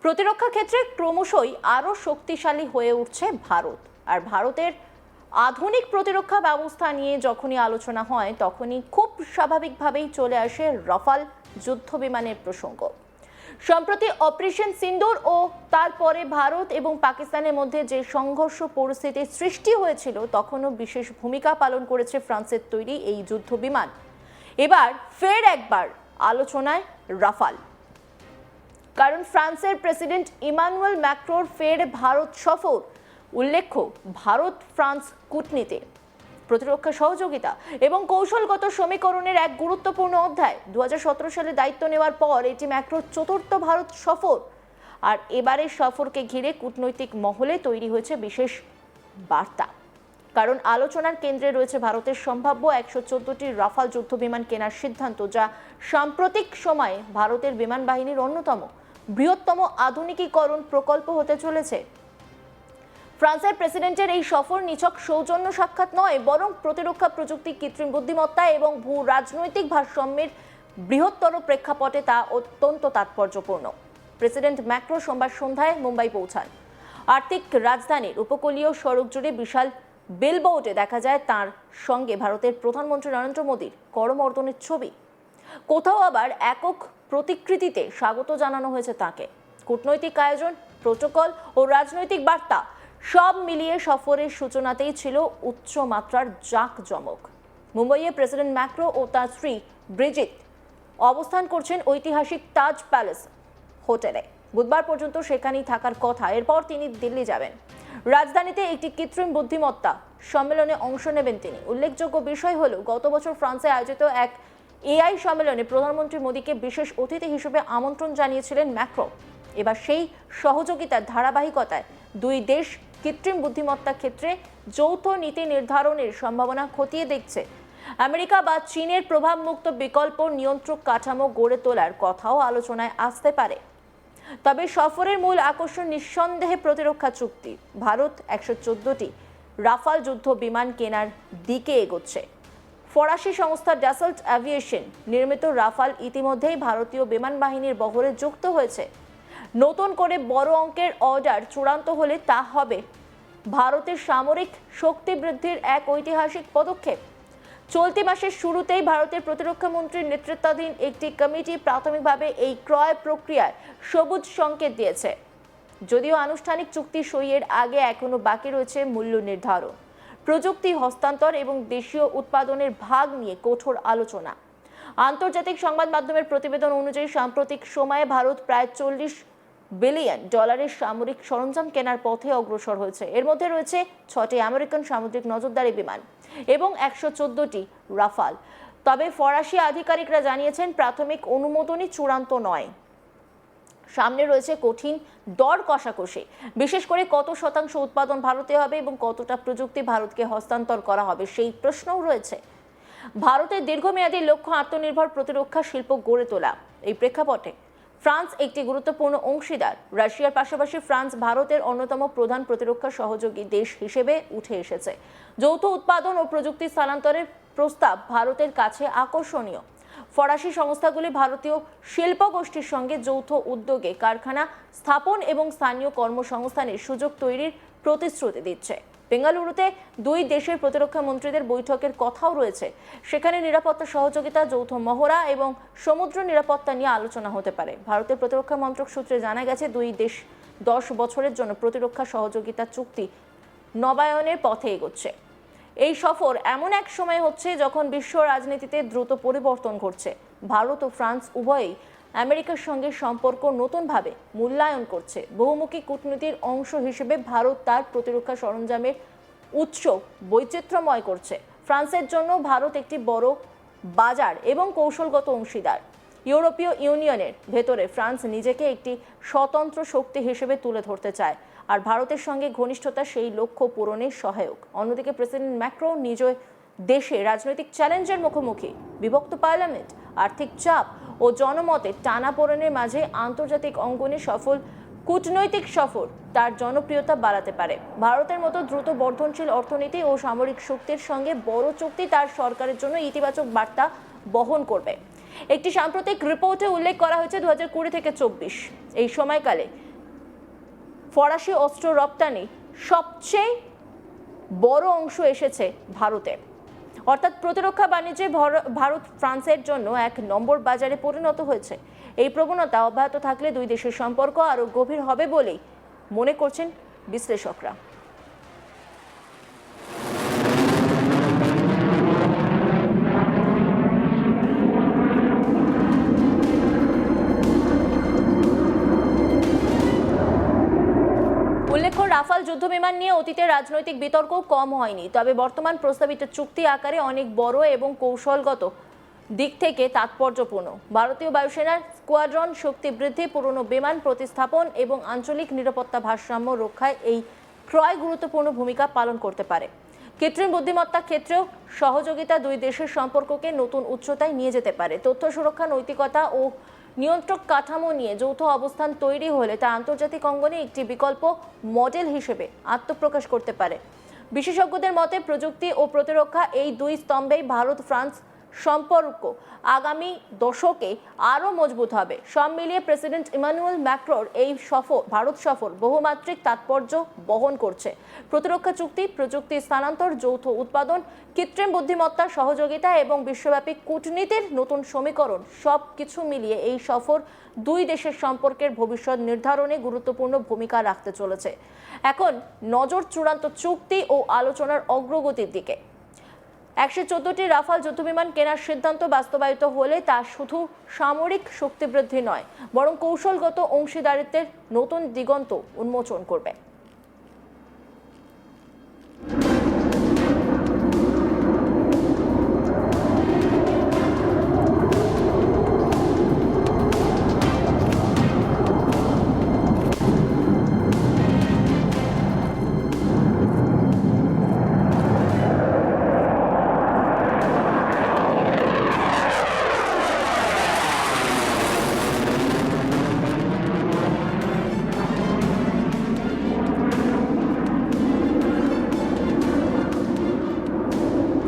প্রতিরক্ষা ক্ষেত্রে ক্রমশই আরও শক্তিশালী হয়ে উঠছে ভারত। আর ভারতের আধুনিক প্রতিরক্ষা ব্যবস্থা নিয়ে যখনই আলোচনা হয় তখনই খুব স্বাভাবিকভাবেই চলে আসে রাফাল যুদ্ধ বিমানের প্রসঙ্গ। সম্প্রতি অপারেশন সিন্দুর ও তারপরে ভারত এবং পাকিস্তানের মধ্যে যে সংঘর্ষ পরিস্থিতির সৃষ্টি হয়েছিল তখনও বিশেষ ভূমিকা পালন করেছে ফ্রান্সের তৈরি এই যুদ্ধ বিমান। এবার ফের একবার আলোচনায় রাফাল, কারণ ফ্রান্সের প্রেসিডেন্ট ইমানুয়েল ম্যাক্রোর ফের ভারত সফর। উল্লেখ্য, ভারত ফ্রান্স কূটনীতি, প্রতিরক্ষা সহযোগিতা এবং কৌশলগত সমীকরণের এক গুরুত্বপূর্ণ অধ্যায়। 2017 সালে দায়িত্ব নেওয়ার পর এটি ম্যাক্রোর চতুর্থ ভারত সফর। আর এবারের সফরকে ঘিরে কূটনৈতিক মহলে তৈরি হয়েছে বিশেষ বার্তা, কারণ আলোচনার কেন্দ্রে রয়েছে ভারতের সম্ভাব্য 114টি রাফাল যুদ্ধ বিমান কেনার সিদ্ধান্ত, যা সাম্প্রতিক সময়ে ভারতের বিমান বাহিনীর অন্যতম বৃহত্তম আধুনিকীকরণ প্রকল্প হতে চলেছে। ফ্রান্সের প্রেসিডেন্টের এই সফর নিছক সৌজন্য সাক্ষাৎ নয়, বরং প্রতিরক্ষা প্রযুক্তি, কৃত্রিম বুদ্ধিমত্তা এবং ভূ রাজনৈতিক ভারসাম্যের বৃহত্তর প্রেক্ষাপটে তা অত্যন্ত তাৎপর্যপূর্ণ। প্রেসিডেন্ট ম্যাক্রো সোমবার সন্ধ্যায় মুম্বাই পৌঁছান। আর্থিক রাজধানীর উপকূলীয় সড়ক জুড়ে বিশাল বিলবোর্ডে দেখা যায় তার সঙ্গে ভারতের প্রধানমন্ত্রী নরেন্দ্র মোদীর করমর্দনের ছবি। কোথাও আবার একক প্রতিকৃতিতে স্বাগত জানানো হয়েছে তাকে। কূটনৈতিক আয়োজন, প্রোটোকল ও রাজনৈতিক বার্তা সব মিলিয়ে সফরের সূচনাতেই ছিল উচ্চ মাত্রার জাঁকজমক। মুম্বাইয়ে প্রেসিডেন্ট ম্যাক্রো ও তার স্ত্রী ব্রিজিট অবস্থান করছেন ঐতিহাসিক তাজ প্যালেস হোটেলে। বুধবার পর্যন্ত সেখানেই থাকার কথা। এরপর তিনি দিল্লি যাবেন। রাজধানীতে একটি কৃত্রিম বুদ্ধিমত্তা সম্মেলনে অংশ নেবেন তিনি। উল্লেখযোগ্য বিষয় হলো, গত বছর ফ্রান্সে আয়োজিত এক এআই সম্মেলনে প্রধানমন্ত্রী মোদীকে বিশেষ অতিথি হিসেবে আমন্ত্রণ জানিয়েছিলেন ম্যাক্রো। এবার সেই সহযোগিতার ধারাবাহিকতায় দুই দেশ কৃত্রিম বুদ্ধিমত্তা ক্ষেত্রে যৌথ নীতি নির্ধারণের সম্ভাবনা খতিয়ে দেখছে। আমেরিকা বা চীনের প্রভাবমুক্ত বিকল্প নিয়ন্ত্রক কাঠামো গড়ে তোলার কথাও আলোচনায় আসতে পারে। তবে সফরের মূল আকর্ষণ নিঃসন্দেহে প্রতিরক্ষা চুক্তি। ভারত 114টি রাফাল যুদ্ধ বিমান কেনার দিকে এগোচ্ছে। ফরাসি সংস্থা ডাসল্ট অ্যাভিয়েশন নির্মিত রাফাল ইতিমধ্যেই ভারতীয় বিমান বাহিনীর বহরে যুক্ত হয়েছে। নতুন করে বড় অঙ্কের অর্ডার চূড়ান্ত হলে তা হবে ভারতের সামরিক শক্তি বৃদ্ধির এক ঐতিহাসিক পদক্ষেপ। চলতি মাসের শুরুতেই ভারতের প্রতিরক্ষা মন্ত্রীর নেতৃত্বাধীন একটি কমিটি প্রাথমিকভাবে এই ক্রয় প্রক্রিয়ায় সবুজ সংকেত দিয়েছে। যদিও আনুষ্ঠানিক চুক্তি সইয়ের আগে এখনো বাকি রয়েছে মূল্য নির্ধারণ, প্রযুক্তি হস্তান্তর এবং দেশীয় উৎপাদনের ভাগ নিয়ে কঠোর আলোচনা। আন্তর্জাতিক সংবাদ মাধ্যমের প্রতিবেদন অনুযায়ী সাম্প্রতিক সময়ে ভারত প্রায় $40 বিলিয়ন সামরিক সরঞ্জাম কেনার পথে অগ্রসর হয়েছে। এর মধ্যে রয়েছে 6টি আমেরিকান সামুদ্রিক নজরদারি বিমান এবং 114টি রাফাল। তবে ফরাসি আধিকারিকরা জানিয়েছেন প্রাথমিক অনুমোদনই চূড়ান্ত নয়। সামনে রয়েছে কঠিন দর কষাকষি, বিশেষ করে কত শতাংশ উৎপাদন ভারতে হবে এবং কতটা প্রযুক্তি ভারতকে হস্তান্তর করা হবে সেই প্রশ্নও রয়েছে। ভারতের দীর্ঘমেয়াদী লক্ষ্য আত্মনির্ভর প্রতিরক্ষা শিল্প গড়ে তোলা। এই প্রেক্ষাপটে ফ্রান্স একটি গুরুত্বপূর্ণ অংশীদার। রাশিয়ার পাশাপাশি ফ্রান্স ভারতের অন্যতম প্রধান প্রতিরক্ষা সহযোগী দেশ হিসেবে উঠে এসেছে। যৌথ উৎপাদন ও প্রযুক্তি স্থানান্তরের প্রস্তাব ভারতের কাছে আকর্ষণীয়। ফরাসি সংস্থাগুলি ভারতীয় শিল্প গোষ্ঠীর সঙ্গে যৌথ উদ্যোগে কারখানা স্থাপন এবং স্থানীয় কর্মসংস্থানের সুযোগ তৈরির প্রতিশ্রুতি দিচ্ছে। বেঙ্গালুরুতে দুই দেশের প্রতিরক্ষা মন্ত্রীদের বৈঠকের কথাও রয়েছে। সেখানে নিরাপত্তা সহযোগিতা, যৌথ মহড়া এবং সমুদ্র নিরাপত্তা নিয়ে আলোচনা হতে পারে। ভারতের প্রতিরক্ষা মন্ত্রক সূত্রে জানা গেছে, দুই দেশ 10 বছরের জন্য প্রতিরক্ষা সহযোগিতা চুক্তি নবায়নের পথে এগোচ্ছে। এই সফর এমন এক সময় হচ্ছে যখন বিশ্ব রাজনীতিতে দ্রুত পরিবর্তন ঘটছে। ভারত ও ফ্রান্স উভয়ই আমেরিকার সঙ্গে সম্পর্ক নতুনভাবে মূল্যায়ন করছে। বহুমুখী কূটনীতির অংশ হিসেবে ভারত তার প্রতিরক্ষা সরঞ্জামের উৎস বৈচিত্র্যময় করছে। ফ্রান্সের জন্য ভারত একটি বড় বাজার এবং কৌশলগত অংশীদার। ইউরোপীয় ইউনিয়নের ভেতরে ফ্রান্স নিজেকে একটি স্বতন্ত্র শক্তি হিসেবে তুলে ধরতে চায়, আর ভারতের সঙ্গে ঘনিষ্ঠতা সেই লক্ষ্য পূরণে সহায়ক। অন্যদিকে প্রেসিডেন্ট ম্যাক্রো নিজ দেশে রাজনৈতিক চ্যালেঞ্জের মুখোমুখি। বিভক্ত পার্লামেন্ট, আর্থিক চাপ ও জনমতের টানাপোড়েনের মাঝে আন্তর্জাতিক অঙ্গনে সফল কূটনৈতিক সফর তার জনপ্রিয়তা বাড়াতে পারে। ভারতের মতো দ্রুত বর্ধনশীল অর্থনীতি ও সামরিক শক্তির সঙ্গে বড় চুক্তি তার সরকারের জন্য ইতিবাচক বার্তা বহন করবে। একটি সাম্প্রতিক রিপোর্টে উল্লেখ করা হয়েছে 2020 থেকে 24 এই সময়কালে ফরাসি অস্ত্র রপ্তানি সবচেয়ে বড় অংশ এসেছে ভারতের। অর্থাৎ প্রতিরক্ষা বাণিজ্যে ভারত ফ্রান্সের জন্য এক নম্বর বাজারে পরিণত হয়েছে। এই প্রবণতা অব্যাহত থাকলে দুই দেশের সম্পর্ক আরও গভীর হবে বলেই মনে করছেন বিশ্লেষকরা। উল্লেখ্য, রাফাল যুদ্ধবিমান নিয়ে অতীতে রাজনৈতিক বিতর্ক কম হয়নি, তবে বর্তমান প্রস্তাবিত চুক্তি আকারে অনেক বড় এবং কৌশলগত দিক থেকে তাৎপর্যপূর্ণ। ভারতীয় বায়ুসেনার স্কোয়াড্রন শক্তি বৃদ্ধি, পুরনো বিমান প্রতিস্থাপন এবং আঞ্চলিক নিরাপত্তা ভারসাম্য রক্ষায় এই ক্রয় গুরুত্বপূর্ণ ভূমিকা পালন করতে পারে। কৃত্রিম বুদ্ধিমত্তা ক্ষেত্রেও সহযোগিতা দুই দেশের সম্পর্ককে নতুন উচ্চতায় নিয়ে যেতে পারে। তথ্য সুরক্ষা, নৈতিকতা ও নিয়ন্ত্রক কাঠামো নিয়ে যৌথ অবস্থান তৈরি হলে তা আন্তর্জাতিক অঙ্গনে একটি বিকল্প মডেল হিসেবে আত্মপ্রকাশ করতে পারে। বিশেষজ্ঞদের মতে প্রযুক্তি ও প্রতিরক্ষা এই দুই স্তম্ভেই ভারত ফ্রান্স সম্পর্ক আগামী দশকে আরও মজবুত হবে। সব মিলিয়ে প্রেসিডেন্ট ইমানুয়েল ম্যাক্রোর এই ভারত সফর বহুমাত্রিক তাৎপর্য বহন করছে। প্রতিরক্ষা চুক্তি, প্রযুক্তি স্থানান্তর, যৌথ উৎপাদন, কৃত্রিম বুদ্ধিমত্তা, সহযোগিতা এবং বিশ্বব্যাপী কূটনীতির নতুন সমীকরণ, সব কিছু মিলিয়ে এই সফর দুই দেশের সম্পর্কের ভবিষ্যৎ নির্ধারণে গুরুত্বপূর্ণ ভূমিকা রাখতে চলেছে। এখন নজর চূড়ান্ত চুক্তি ও আলোচনার অগ্রগতির দিকে। 114টি রাফাল যুদ্ধবিমান কেনার সিদ্ধান্ত বাস্তবায়িত হলে তা শুধু সামরিক শক্তিবৃদ্ধি নয়, বরং কৌশলগত অংশীদারিত্বের নতুন দিগন্ত উন্মোচন করবে।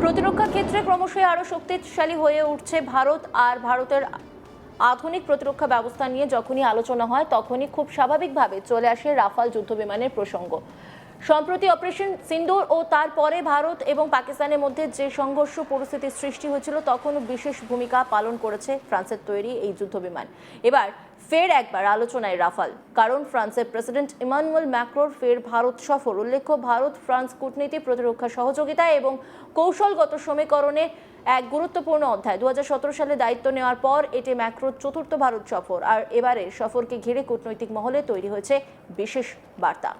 প্রতিরক্ষা ক্ষেত্রে ক্রমশই আরও শক্তিশালী হয়ে উঠছে ভারত, আর ভারতের আধুনিক প্রতিরক্ষা ব্যবস্থা নিয়ে যখনই আলোচনা হয় তখনই খুব স্বাভাবিকভাবে চলে আসে রাফাল যুদ্ধবিমানের প্রসঙ্গ। সম্প্রতি অপারেশন সিন্দুর ও তারপরে ভারত এবং পাকিস্তানের মধ্যে যে সংঘর্ষ পরিস্থিতির সৃষ্টি হয়েছিল তখনও বিশেষ ভূমিকা পালন করেছে ফ্রান্সের তৈরি এই যুদ্ধবিমান। এবার ফের একবার আলোচনায় রাফাল, কারণ ফ্রান্সের প্রেসিডেন্ট ইমানুয়েল ম্যাক্রোর ফের ভারত সফর। উল্লেখ্য, ভারত ফ্রান্স কূটনীতি, প্রতিরক্ষা সহযোগিতা এবং কৌশলগত সমীকরণে এক গুরুত্বপূর্ণ অধ্যায়। 2017 সালে দায়িত্ব নেওয়ার পর এটি ম্যাক্রোর চতুর্থ ভারত সফর, আর এবারের সফরকে ঘিরে কূটনৈতিক মহলে তৈরি হয়েছে বিশেষ বার্তা।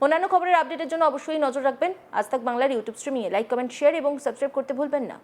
অন্যান্য খবরের আপডেটের জন্য অবশ্যই নজর রাখবেন আজ তাক বাংলার ইউটিউব স্ট্রিমিংয়ে। লাইক, কমেন্ট, শেয়ার এবং সাবস্ক্রাইব করতে ভুলবেন না।